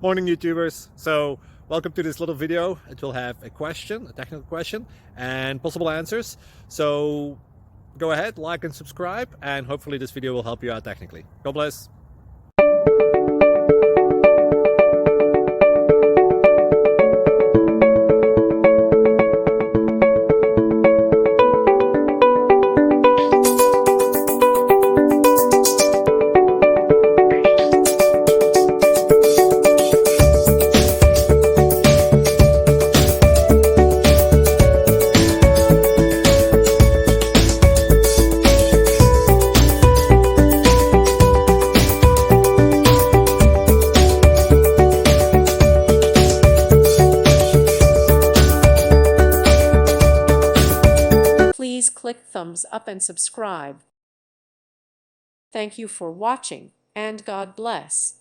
Morning YouTubers. So welcome to this little video. It will have a question, a technical question, and possible answers. So go ahead, like and subscribe, and hopefully this video will help you out technically. God bless. Please click thumbs up and subscribe. Thank you for watching, and God bless.